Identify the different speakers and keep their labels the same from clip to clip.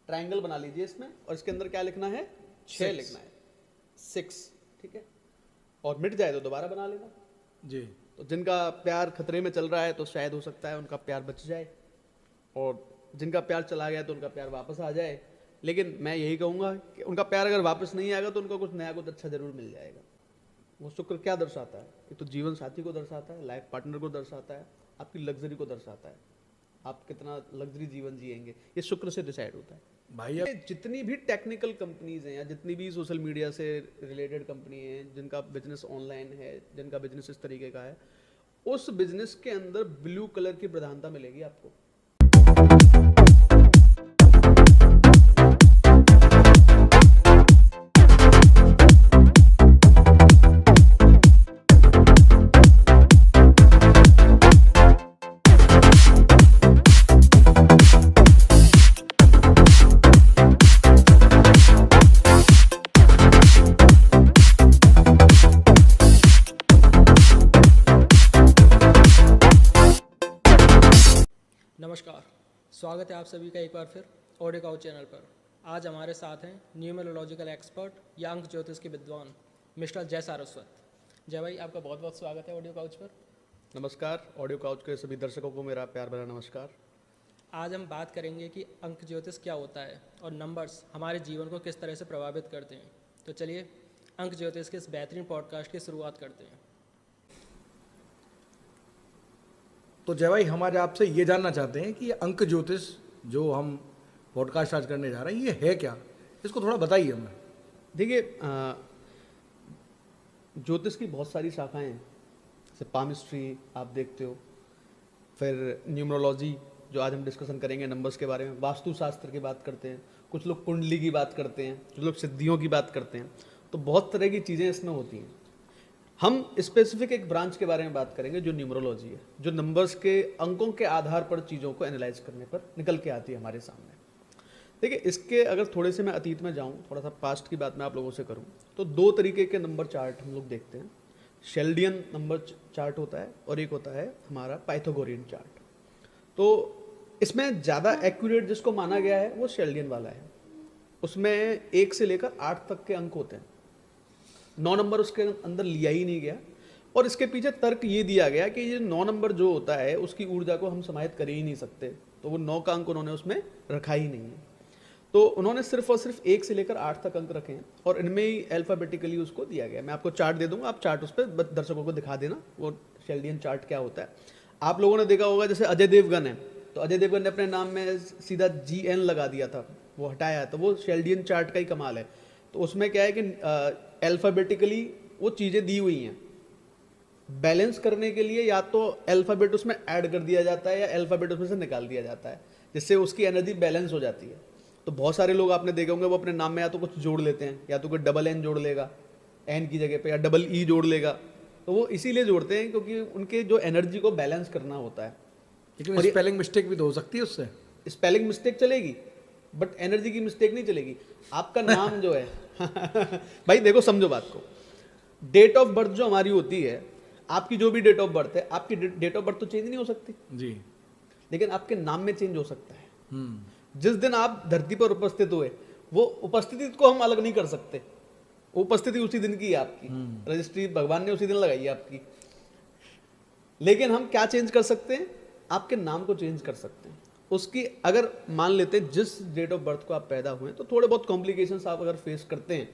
Speaker 1: Triangle बना लीजिए इसमें, और इसके अंदर क्या लिखना है, 6 लिखना है, 6, ठीक है। और मिट जाए तो दोबारा बना लेना
Speaker 2: जी।
Speaker 1: तो जिनका प्यार खतरे में चल रहा है तो शायद हो सकता है उनका प्यार बच जाए, और जिनका प्यार चला गया तो उनका प्यार वापस आ जाए। लेकिन मैं यही कहूँगा कि उनका प्यार अगर वापस नहीं आएगा तो उनको कुछ नया, कुछ अच्छा जरूर मिल जाएगा। वो शुक्र क्या दर्शाता है, ये तो जीवन साथी को दर्शाता है, लाइफ पार्टनर को दर्शाता है, आपकी लग्जरी को दर्शाता है, आप कितना लग्जरी जीवन जिएंगे, ये शुक्र से डिसाइड होता है
Speaker 2: भाई
Speaker 1: ये जितनी भी टेक्निकल कंपनीज हैं या जितनी भी सोशल मीडिया से रिलेटेड कंपनी हैं जिनका बिजनेस ऑनलाइन है, जिनका बिजनेस इस तरीके का है, उस बिजनेस के अंदर ब्लू कलर की प्रधानता मिलेगी आपको।
Speaker 3: नमस्कार, स्वागत है आप सभी का एक बार फिर ऑडियो काउच चैनल पर। आज हमारे साथ हैं न्यूमरोलॉजिकल एक्सपर्ट या अंक ज्योतिष के विद्वान मिस्टर जय सारस्वत। जय भाई, आपका बहुत बहुत स्वागत है ऑडियो काउच पर।
Speaker 1: नमस्कार, ऑडियो काउच के सभी दर्शकों को मेरा प्यार भरा नमस्कार।
Speaker 3: आज हम बात करेंगे कि अंक ज्योतिष क्या होता है और नंबर्स हमारे जीवन को किस तरह से प्रभावित करते हैं। तो चलिए अंक ज्योतिष के इस बेहतरीन पॉडकास्ट की शुरुआत करते हैं।
Speaker 2: तो जय भाई, हमारे आपसे ये जानना चाहते हैं कि ये अंक ज्योतिष जो हम पॉडकास्ट आज करने जा रहे हैं, ये है क्या? इसको थोड़ा बताइए हमें।
Speaker 1: देखिए, ज्योतिष की बहुत सारी शाखाएं हैं, जैसे पामिस्ट्री आप देखते हो, फिर न्यूमरोलॉजी जो आज हम डिस्कशन करेंगे नंबर्स के बारे में, वास्तुशास्त्र की बात करते हैं, कुछ लोग कुंडली की बात करते हैं, कुछ लोग सिद्धियों की बात करते हैं। तो बहुत तरह की चीज़ें इसमें होती हैं। हम स्पेसिफिक एक ब्रांच के बारे में बात करेंगे जो न्यूमरोलॉजी है, जो नंबर्स के अंकों के आधार पर चीज़ों को एनालाइज करने पर निकल के आती है हमारे सामने। देखिए, इसके अगर थोड़े से मैं अतीत में जाऊं, थोड़ा सा पास्ट की बात मैं आप लोगों से करूं, तो 2 तरीके के नंबर चार्ट हम लोग देखते हैं। शेल्डियन नंबर चार्ट होता है और एक होता है हमारा पाइथागोरियन चार्ट। तो इसमें ज़्यादा एक्यूरेट जिसको माना गया है वो शेल्डियन वाला है। उसमें 1 से लेकर 8 तक के अंक होते हैं। 9 नंबर उसके अंदर लिया ही नहीं गया, और इसके पीछे तर्क ये दिया गया कि ये 9 नंबर जो होता है उसकी ऊर्जा को हम समाहित कर ही नहीं सकते, तो वो 9 का अंक उन्होंने उसमें रखा ही नहीं है। तो उन्होंने सिर्फ और सिर्फ 1 से लेकर 8 तक अंक रखे हैं, और इनमें ही अल्फाबेटिकली उसको दिया गया। मैं आपको चार्ट दे दूंगा, आप चार्ट उस पर दर्शकों को दिखा देना वो शेल्डियन चार्ट क्या होता है। आप लोगों ने देखा होगा, जैसे अजय देवगन है, तो अजय देवगन ने अपने नाम में सीधा GN लगा दिया था, वो हटाया, तो वो शेल्डियन चार्ट का ही कमाल है। तो उसमें क्या है कि अल्फ़ाबेटिकली वो चीज़ें दी हुई हैं, बैलेंस करने के लिए या तो अल्फ़ाबेट उसमें ऐड कर दिया जाता है या अल्फ़ाबेट उसमें से निकाल दिया जाता है, जिससे उसकी एनर्जी बैलेंस हो जाती है। तो बहुत सारे लोग आपने देखे होंगे वो अपने नाम में या तो कुछ जोड़ लेते हैं, या तो कोई डबल N जोड़ लेगा N की जगह पे, या डबल E जोड़ लेगा। तो वो इसीलिए जोड़ते हैं क्योंकि उनके जो एनर्जी को बैलेंस करना होता है।
Speaker 2: लेकिन स्पेलिंग मिस्टेक भी तो हो सकती है उससे।
Speaker 1: स्पेलिंग मिस्टेक चलेगी बट एनर्जी की मिस्टेक नहीं चलेगी। आपका नाम जो है भाई देखो, समझो बात को, डेट ऑफ बर्थ जो हमारी होती है, आपकी जो भी डेट ऑफ बर्थ है, आपकी डेट ऑफ बर्थ तो चेंज नहीं हो सकती
Speaker 2: जी,
Speaker 1: लेकिन आपके नाम में चेंज हो सकता है। जिस दिन आप धरती पर उपस्थित हुए, वो उपस्थिति को हम अलग नहीं कर सकते, उपस्थिति उसी दिन की है आपकी, रजिस्ट्री भगवान ने उसी दिन लगाई है आपकी। लेकिन हम क्या चेंज कर सकते हैं? आपके नाम को चेंज कर सकते हैं। उसकी अगर मान लेते हैं जिस डेट ऑफ बर्थ को आप पैदा हुए तो थोड़े बहुत कॉम्प्लिकेशंस आप अगर फेस करते हैं,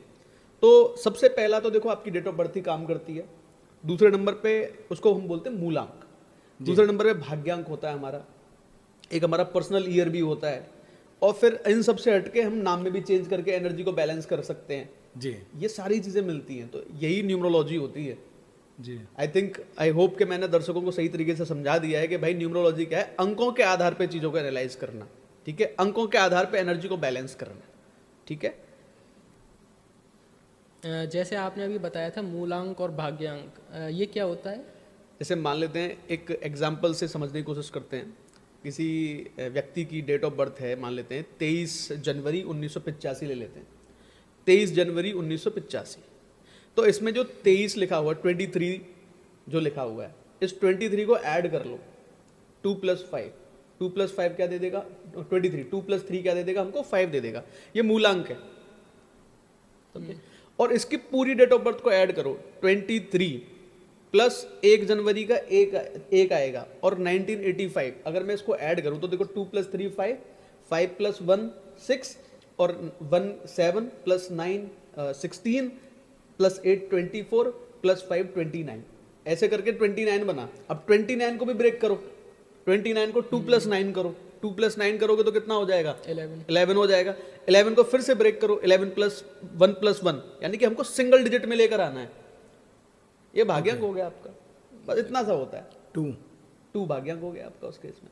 Speaker 1: तो सबसे पहला तो देखो आपकी डेट ऑफ बर्थ ही काम करती है। दूसरे नंबर पे उसको हम बोलते हैं मूलांक, दूसरे नंबर पे भाग्यांक होता है हमारा, एक हमारा पर्सनल ईयर भी होता है, और फिर इन सब से हटके हम नाम में भी चेंज करके एनर्जी को बैलेंस कर सकते हैं
Speaker 2: जी।
Speaker 1: ये सारी चीज़ें मिलती हैं, तो यही न्यूमरोलॉजी होती है
Speaker 2: जी।
Speaker 1: आई होप कि मैंने दर्शकों को सही तरीके से समझा दिया है कि भाई न्यूमरोलॉजी क्या है, अंकों के आधार पे चीज़ों को एनालाइज करना, ठीक है, अंकों के आधार पे एनर्जी को बैलेंस करना, ठीक है।
Speaker 3: जैसे आपने अभी बताया था मूलांक और भाग्यांक, ये क्या होता है?
Speaker 1: जैसे मान लेते हैं, एक एग्जाम्पल से समझने की कोशिश करते हैं। किसी व्यक्ति की डेट ऑफ बर्थ है, मान लेते हैं 23 जनवरी 1985 ले लेते हैं, 23 जनवरी 1985। तो इसमें जो 23 लिखा हुआ, 23 जो लिखा हुआ है, इस 23 को ऐड कर लो, 2 + 5, 2 + 5 क्या दे देगा 23, 2 + 3 क्या दे देगा हमको 5 दे देगा, ये मूलांक है। समझे? और इसकी पूरी डेट ऑफ बर्थ को ऐड करो, 23 प्लस 1 जनवरी का एक आएगा और 1985, अगर मैं इसको ऐड करूं तो देखो 2 + 3 5, 5 + 1 6 और 1 7 + 9 16 + 8 24 + 5 29, ऐसे करके 29 बना। अब 29 को भी ब्रेक करो, 29 को 2 + 9 करो, 2 + 9 करोगे तो कितना हो जाएगा 11 हो जाएगा। 11 को फिर से ब्रेक करो, 11 + 1 + 1, यानी कि हमको सिंगल डिजिट में लेकर आना है। ये भाग्यांक हो गया आपका, बस इतना सा होता है, 2 भाग्यांक हो गया आपका उस केस में।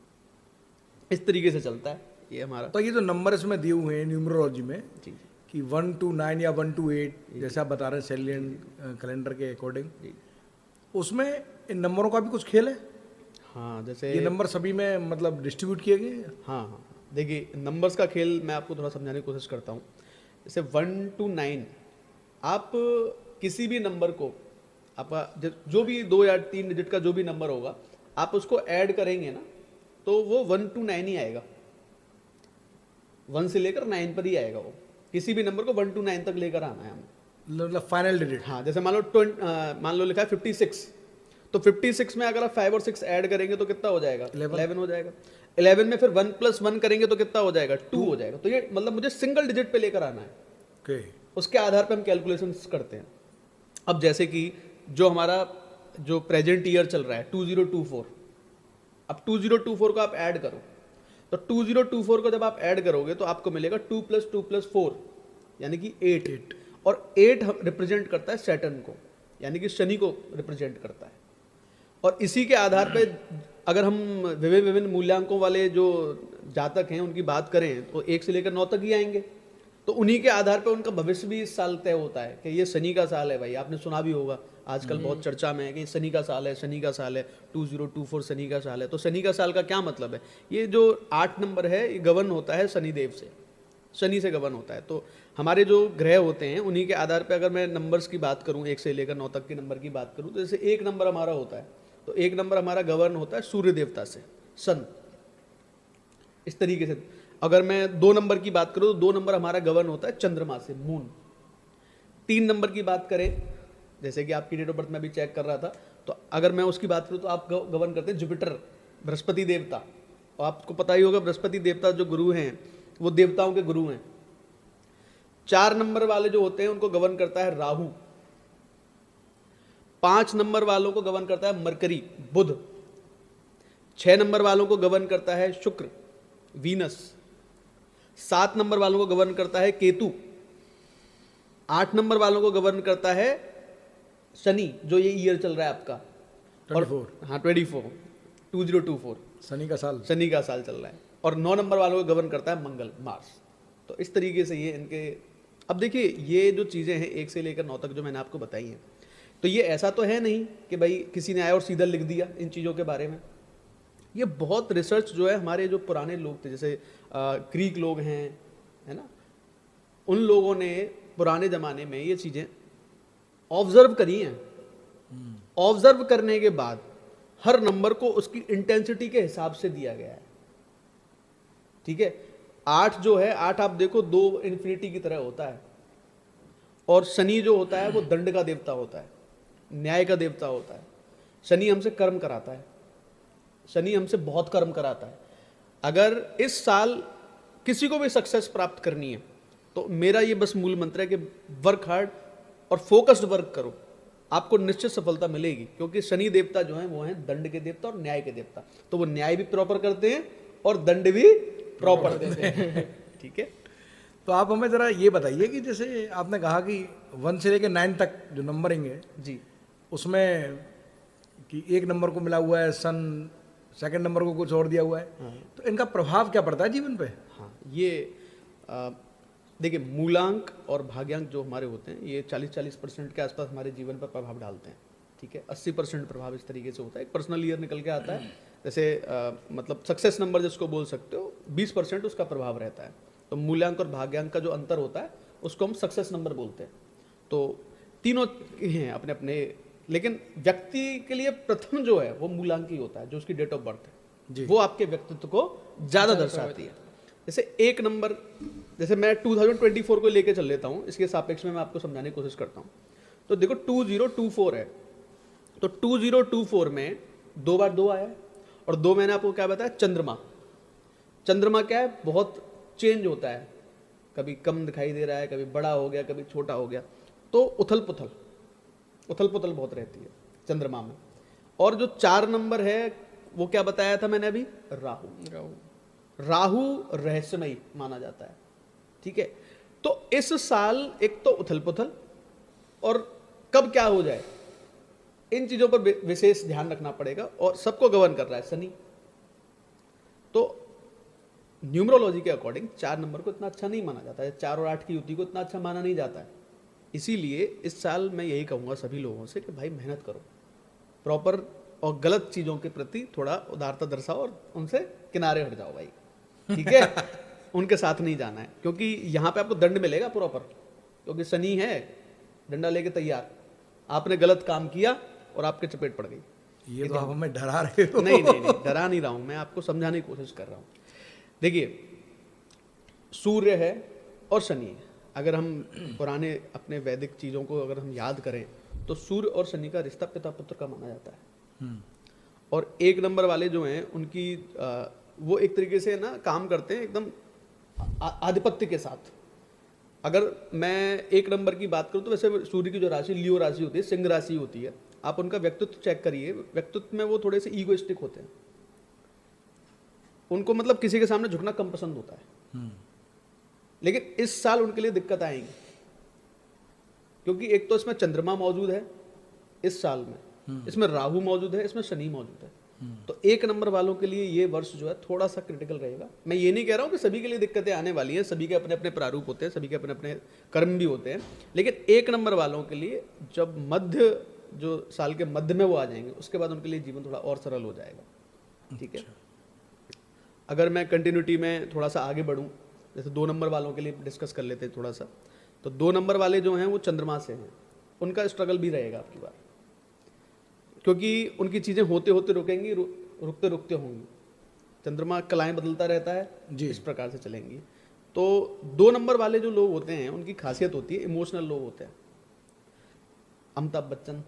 Speaker 1: इस तरीके से चलता है ये हमारा।
Speaker 2: तो ये जो नंबर इसमें दिए हुए हैं न्यूमरोलॉजी में
Speaker 1: जी
Speaker 2: कि 1 to 9 या 1 to 8, जैसे आप बता रहे हैं सेलियन कैलेंडर के अकॉर्डिंग,
Speaker 1: जी
Speaker 2: उसमें इन नंबरों का भी कुछ खेल है?
Speaker 1: हाँ, जैसे
Speaker 2: ये नंबर सभी में मतलब डिस्ट्रीब्यूट किए गए हैं?
Speaker 1: हाँ हाँ, देखिए नंबर्स का खेल मैं आपको थोड़ा समझाने की कोशिश करता हूँ। जैसे 1 to 9, आप किसी भी नंबर को, आपका जो भी 2 या 3 डिजिट का जो भी नंबर होगा, आप उसको ऐड करेंगे ना तो वो 1 to 9 ही आएगा, 1 से लेकर 9 पर ही आएगा। वो किसी भी नंबर को 1 to 9 तक लेकर आना है हमें,
Speaker 2: मतलब फाइनल डिजिट।
Speaker 1: हाँ, जैसे मान लो लिखा है 56, तो 56 में अगर आप 5 और 6 ऐड करेंगे तो कितना हो जाएगा 11 हो जाएगा। 11 में फिर 1 + 1 करेंगे तो कितना हो जाएगा 2 हो जाएगा। तो ये मतलब मुझे सिंगल डिजिट पे लेकर आना है,
Speaker 2: ओके।
Speaker 1: उसके आधार पे हम कैलकुलेशंस करते हैं। अब जैसे कि जो हमारा जो प्रेजेंट ईयर चल रहा है 2024, अब 2024 को आप ऐड करो, तो 2024 को जब आप ऐड करोगे तो आपको मिलेगा 2 + 2 + 4 यानी कि 8, और 8 रिप्रेजेंट करता है सैटर्न को, यानी कि शनि को रिप्रेजेंट करता है। और इसी के आधार पे अगर हम विभिन्न मूल्यांकों वाले जो जातक हैं उनकी बात करें तो 1 से लेकर 9 तक ही आएंगे, तो उन्हीं के आधार पे उनका भविष्य भी इस साल तय होता है कि ये शनि का साल है। भाई आपने सुना भी होगा, आजकल बहुत चर्चा में है कि शनि का साल है, शनि का साल है, 2024 शनि का साल है। तो शनि का साल का क्या मतलब है, ये जो 8 नंबर है ये गवर्न होता है शनिदेव से, शनि से गवर्न होता है। तो हमारे जो ग्रह होते हैं उन्हीं के आधार पे अगर मैं नंबर्स की बात करूं, 1 से लेकर 9 तक के नंबर की बात करूं, तो जैसे 1 नंबर हमारा होता है, तो 1 नंबर हमारा गवर्न होता है सूर्य देवता से, सन। इस तरीके से अगर मैं 2 नंबर की बात करूं तो 2 नंबर हमारा गवर्न होता है चंद्रमा से, मून। 3 नंबर की बात करें, जैसे कि आपकी डेट ऑफ बर्थ में भी चेक कर रहा था, तो अगर मैं उसकी बात करूं तो आप गवर्न करते हैं जुपिटर, बृहस्पति देवता। और आपको पता ही होगा बृहस्पति देवता जो गुरु हैं वो देवताओं के गुरु हैं। 4 नंबर वाले जो होते हैं उनको गवर्न करता है राहु। 5 नंबर वालों को गवर्न करता है मरकरी, बुध। 6 नंबर वालों को गवर्न करता है शुक्र, वीनस। 7 नंबर वालों को गवर्न करता है केतु। 8 नंबर वालों को गवर्न करता है शनि, जो ये ईयर चल रहा है आपका
Speaker 2: 24।
Speaker 1: हाँ 2024
Speaker 2: शनि का साल
Speaker 1: चल रहा है। और 9 नंबर वालों को गवर्न करता है मंगल, मार्स। तो इस तरीके से ये इनके, अब देखिए ये जो चीज़ें हैं 1 से लेकर 9 तक जो मैंने आपको बताई हैं, तो ये ऐसा तो है नहीं कि भाई किसी ने आया और सीधा लिख दिया इन चीज़ों के बारे में। ये बहुत रिसर्च जो है हमारे जो पुराने लोग थे, जैसे ग्रीक लोग हैं, है ना, उन लोगों ने पुराने ज़माने में ये चीज़ें ऑब्जर्व करी हैं। ऑब्जर्व करने के बाद हर नंबर को उसकी इंटेंसिटी के हिसाब से दिया गया है। ठीक है, 8 जो है, 8 आप देखो 2 इन्फिनिटी की तरह होता है। और शनि जो होता है वो दंड का देवता होता है, न्याय का देवता होता है। शनि हमसे कर्म कराता है, शनि हमसे बहुत कर्म कराता है। अगर इस साल किसी को भी सक्सेस प्राप्त करनी है तो मेरा ये बस मूल मंत्र है कि वर्क हार्ड और फोकस्ड वर्क करो, आपको निश्चित सफलता मिलेगी। क्योंकि शनि देवता जो है वो हैं दंड के देवता और न्याय के देवता, तो वो न्याय भी प्रॉपर करते हैं और दंड भी प्रॉपर देते हैं। ठीक है,
Speaker 2: तो आप हमें ज़रा ये बताइए कि जैसे आपने कहा कि 1 से लेकर 9 तक जो नंबरिंग है
Speaker 1: जी,
Speaker 2: उसमें कि 1 नंबर को मिला हुआ है सन, सेकंड नंबर को कुछ और दिया हुआ है, तो इनका प्रभाव क्या पड़ता है जीवन पे?
Speaker 1: हाँ, ये देखिए मूलांक और भाग्यांक जो हमारे होते हैं ये 40% के आसपास हमारे जीवन पर प्रभाव डालते हैं। ठीक है, 80% प्रभाव इस तरीके से होता है। एक पर्सनल ईयर निकल के आता है, जैसे मतलब सक्सेस नंबर जिसको बोल सकते हो, 20% उसका प्रभाव रहता है। तो मूल्यांक और भाग्यांक का जो अंतर होता है उसको हम सक्सेस नंबर बोलते हैं। तो तीनों हैं अपने अपने, लेकिन व्यक्ति के लिए प्रथम जो है वो मूलांक ही होता है, जो उसकी डेट ऑफ बर्थ है।
Speaker 2: जी।
Speaker 1: वो आपके व्यक्तित्व को ज़्यादा दर्शाती है। जैसे एक नंबर, जैसे मैं 2024 को लेके चल लेता हूँ, इसके सापेक्ष में मैं आपको समझाने की कोशिश करता हूँ। तो देखो 2024 है, तो 2024 में 2 बार 2 आया है, और 2 मैंने आपको क्या बताया, चंद्रमा। चंद्रमा क्या है, बहुत चेंज होता है, कभी कम दिखाई दे रहा है, कभी बड़ा हो गया, कभी छोटा हो गया, तो उथल पुथल बहुत रहती है चंद्रमा में। और जो 4 नंबर है वो क्या बताया था मैंने अभी, राहु रहस्यमयी माना जाता है, ठीक है। तो इस साल एक तो उथल पुथल, और कब क्या हो जाए इन चीजों पर विशेष ध्यान रखना पड़ेगा, और सबको गवर्न कर रहा है शनि। तो न्यूमरोलॉजी के अकॉर्डिंग 4 नंबर को इतना अच्छा नहीं माना जाता है, 4 और 8 की युति को इतना अच्छा माना नहीं जाता है। इसीलिए इस साल मैं यही कहूँगा सभी लोगों से कि भाई मेहनत करो, प्रॉपर, और गलत चीज़ों के प्रति थोड़ा उदारता दर्शाओ, और उनसे किनारे हट जाओ भाई, ठीक है। उनके साथ नहीं जाना है, क्योंकि यहाँ पे आपको दंड मिलेगा प्रॉपर, क्योंकि शनि है डंडा लेके तैयार, आपने गलत काम किया और आपके चपेट पड़ गई।
Speaker 2: ये तो आप हमें डरा रहे हो।
Speaker 1: नहीं नहीं नहीं, डरा नहीं रहा हूँ, मैं आपको समझाने की कोशिश कर रहा हूँ। देखिए, सूर्य है और शनि है। अगर हम पुराने अपने वैदिक चीज़ों को अगर हम याद करें, तो सूर्य और शनि का रिश्ता पिता पुत्र का माना जाता है। और 1 नंबर वाले जो हैं उनकी वो एक तरीके से ना काम करते हैं एकदम आधिपत्य के साथ। अगर मैं 1 नंबर की बात करूं तो वैसे सूर्य की जो राशि लियो राशि होती है, सिंह राशि होती है, आप उनका व्यक्तित्व चेक करिए, व्यक्तित्व में वो थोड़े से ईगोइस्टिक होते हैं, उनको मतलब किसी के सामने झुकना कम पसंद होता है। लेकिन इस साल उनके लिए दिक्कत आएंगी, क्योंकि एक तो इसमें चंद्रमा मौजूद है इस साल में, इसमें राहु मौजूद है, इसमें शनि मौजूद है। तो 1 नंबर वालों के लिए ये वर्ष जो है थोड़ा सा क्रिटिकल रहेगा। मैं ये नहीं कह रहा हूँ कि सभी के लिए दिक्कतें आने वाली हैं, सभी के अपने अपने प्रारूप होते हैं, सभी के अपने अपने कर्म भी होते हैं, लेकिन 1 नंबर वालों के लिए जब मध्य, जो साल के मध्य में वो आ जाएंगे, उसके बाद उनके लिए जीवन थोड़ा और सरल हो जाएगा, ठीक है। अगर मैं कंटिन्यूटी में थोड़ा सा आगे बढ़ूँ, जैसे 2 नंबर वालों के लिए डिस्कस कर लेते हैं थोड़ा सा, तो 2 नंबर वाले जो हैं वो चंद्रमा से हैं, उनका स्ट्रगल भी रहेगा आपकी बार, क्योंकि उनकी चीज़ें होते होते रुकेंगी, रुकते रुकते होंगी। चंद्रमा कलाएं बदलता रहता है जी, इस प्रकार से चलेंगी। तो 2 नंबर वाले जो लोग होते हैं उनकी खासियत होती है इमोशनल लोग होते हैं। अमिताभ बच्चन,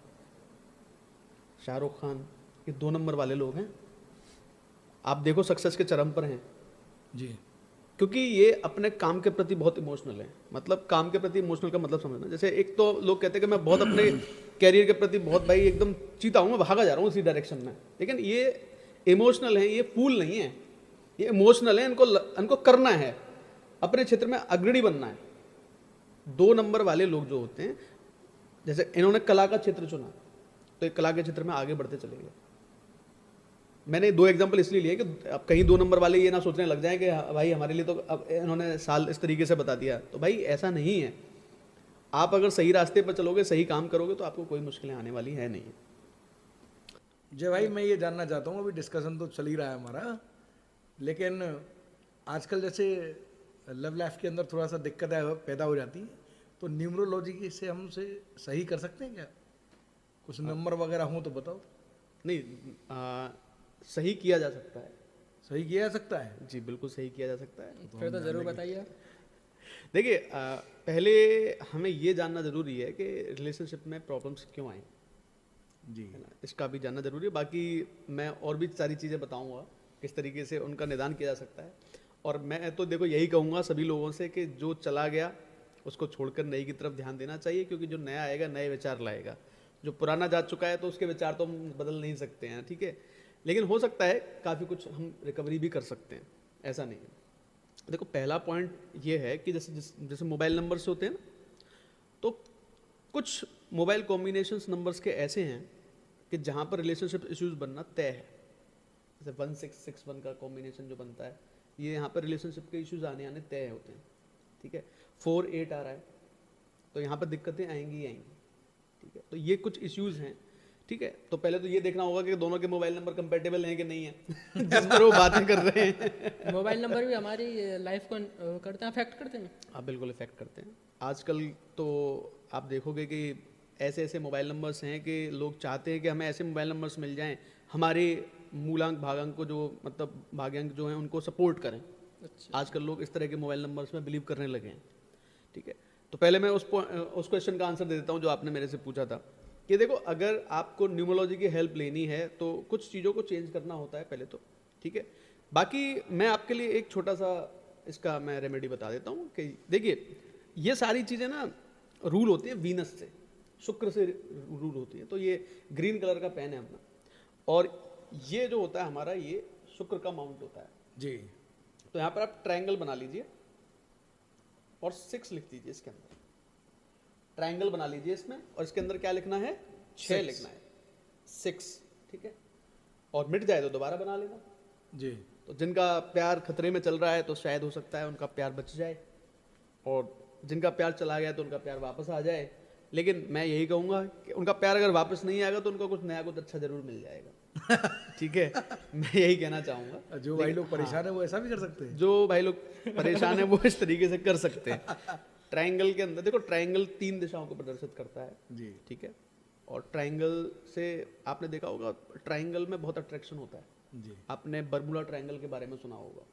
Speaker 1: शाहरुख खान, ये 2 नंबर वाले लोग हैं, आप देखो सक्सेस के चरम पर हैं
Speaker 2: जी,
Speaker 1: क्योंकि ये अपने काम के प्रति बहुत इमोशनल है। मतलब काम के प्रति इमोशनल का मतलब समझना, जैसे एक तो लोग कहते हैं कि मैं बहुत अपने कैरियर के प्रति बहुत भाई एकदम चीता हूँ, मैं भागा जा रहा हूँ उसी डायरेक्शन में, लेकिन ये इमोशनल है, ये फूल नहीं है, ये इमोशनल है, इनको करना है, अपने क्षेत्र में अग्रणी बनना है। 2 नंबर वाले लोग जो होते हैं, जैसे इन्होंने कला का क्षेत्र चुना, तो एक कला के क्षेत्र में आगे बढ़ते चले गए। मैंने 2 एग्जांपल इसलिए लिए कि अब कहीं 2 नंबर वाले ये ना सोचने लग जाए कि भाई हमारे लिए तो अब इन्होंने साल इस तरीके से बता दिया, तो भाई ऐसा नहीं है। आप अगर सही रास्ते पर चलोगे, सही काम करोगे, तो आपको कोई मुश्किलें आने वाली है नहीं।
Speaker 2: जय भाई, मैं ये जानना चाहता हूँ, अभी डिस्कशन तो चल ही रहा है हमारा, लेकिन आजकल जैसे लव लाइफ के अंदर थोड़ा सा दिक्कतें पैदा हो जाती हैं, तो न्यूमरोलॉजी से हम उसे सही कर सकते हैं क्या? कुछ नंबर वगैरह हों तो बताओ।
Speaker 1: नहीं, सही किया जा सकता है।
Speaker 2: सही किया जा सकता है
Speaker 1: जी, बिल्कुल सही किया जा सकता है।
Speaker 3: फिर तो जरूर बताइए।
Speaker 1: देखिए, पहले हमें ये जानना जरूरी है कि रिलेशनशिप में प्रॉब्लम्स क्यों आए
Speaker 2: जी,
Speaker 1: है ना, इसका भी जानना जरूरी है। बाकी मैं और भी सारी चीज़ें बताऊंगा किस तरीके से उनका निदान किया जा सकता है। और मैं तो देखो यही कहूँगा सभी लोगों से कि जो चला गया उसको छोड़कर नई की तरफ ध्यान देना चाहिए, क्योंकि जो नया आएगा नए विचार लाएगा। जो पुराना जा चुका है तो उसके विचार तो हम बदल नहीं सकते हैं, ठीक है, लेकिन हो सकता है काफ़ी कुछ हम रिकवरी भी कर सकते हैं, ऐसा नहीं है। देखो, पहला पॉइंट ये है कि जैसे मोबाइल नंबर्स होते हैं ना, तो कुछ मोबाइल कॉम्बिनेशंस नंबर्स के ऐसे हैं कि जहाँ पर रिलेशनशिप इश्यूज बनना तय है। जैसे 1661 का कॉम्बिनेशन जो बनता है, ये यहाँ पर रिलेशनशिप के इश्यूज आने तय होते हैं, ठीक है। 48 आ रहा है, तो यहाँ पर दिक्कतें आएंगी ही आएंगी, ठीक है। तो ये कुछ इश्यूज हैं, ठीक है। तो पहले तो ये देखना होगा कि दोनों के मोबाइल नंबर कंपेटेबल हैं कि नहीं है जिस पर वो बातें कर रहे हैं।
Speaker 3: मोबाइल नंबर भी हमारी लाइफ को करते हैं, अफेक्ट करते हैं।
Speaker 1: हाँ, बिल्कुल इफेक्ट करते हैं। आजकल तो आप देखोगे कि ऐसे ऐसे मोबाइल नंबर्स हैं कि लोग चाहते हैं कि हमें ऐसे मोबाइल नंबर्स मिल जाएं, हमारे मूलांक भागांक को जो मतलब भाग्यांक जो हैं उनको सपोर्ट करें।
Speaker 3: अच्छा।
Speaker 1: आजकल लोग इस तरह के मोबाइल नंबर्स में बिलीव करने लगे हैं, ठीक है। तो पहले मैं उस क्वेश्चन का आंसर दे देता हूँ जो आपने मेरे से पूछा था कि देखो, अगर आपको न्यूमरोलॉजी की हेल्प लेनी है तो कुछ चीज़ों को चेंज करना होता है पहले तो, ठीक है। बाकी मैं आपके लिए एक छोटा सा इसका मैं रेमेडी बता देता हूँ कि देखिए, ये सारी चीज़ें ना रूल होती है वीनस से, शुक्र से रूल होती है। तो ये ग्रीन कलर का पेन है अपना, और ये जो होता है हमारा, ये शुक्र का माउंट होता है
Speaker 2: जी।
Speaker 1: तो यहाँ पर आप ट्रायंगल बना लीजिए और 6 लिख दीजिए इसके अंदर। ट्रायंगल बना लीजिए इसमें, और इसके अंदर क्या लिखना है, 6 लिखना है, 6, ठीक है। और मिट जाए तो दोबारा बना लेना
Speaker 2: जी।
Speaker 1: तो जिनका प्यार खतरे में चल रहा है तो शायद हो सकता है उनका प्यार बच जाए, और जिनका प्यार चला गया तो उनका प्यार वापस आ जाए। लेकिन मैं यही कहूँगा कि उनका प्यार अगर वापस नहीं आएगा तो उनको कुछ नया, कुछ अच्छा जरूर मिल जाएगा। ठीक है, मैं यही कहना चाहूँगा।
Speaker 2: जो भाई लोग परेशान है वो ऐसा भी कर सकते हैं।
Speaker 1: जो भाई लोग परेशान है वो इस तरीके से कर सकते हैं। ट्रायंगल के अंदर देखो, ट्रायंगल 3 दिशाओं को प्रदर्शित करता है
Speaker 2: जी।
Speaker 1: ठीक है। और ट्रायंगल से आपने देखा होगा, ट्रायंगल में बहुत अट्रैक्शन होता है।
Speaker 2: जी।
Speaker 1: आपने बर्मुडा ट्रायंगल के बारे में सुना होगा।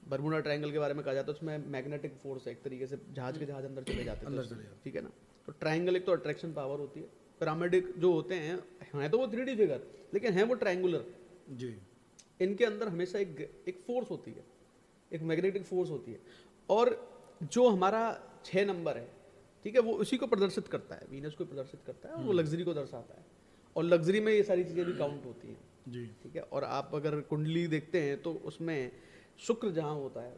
Speaker 1: बर्मुडा ट्रायंगल के बारे में कहा जाता है उसमें मैग्नेटिक फोर्स है, एक तरीके से जहाज के जहाज अंदर चले जाते
Speaker 2: अंदर
Speaker 1: हैं,
Speaker 2: चले जाते।
Speaker 1: ठीक है ना। तो ट्रायंगल एक तो अट्रैक्शन पावर होती है। पिरामिडिक जो होते हैं तो वो 3D फिगर, लेकिन हैं वो ट्रायंगुलर।
Speaker 2: जी।
Speaker 1: इनके अंदर हमेशा एक फोर्स होती है, एक मैग्नेटिक फोर्स होती है। और जो हमारा 6 नंबर है, ठीक है, वो उसी को प्रदर्शित करता है, वीनस को प्रदर्शित करता है, और वो लग्जरी को दर्शाता है। और लग्जरी में ये सारी चीज़ें भी काउंट होती हैं
Speaker 2: जी।
Speaker 1: ठीक है। और आप अगर कुंडली देखते हैं तो उसमें शुक्र जहाँ होता है,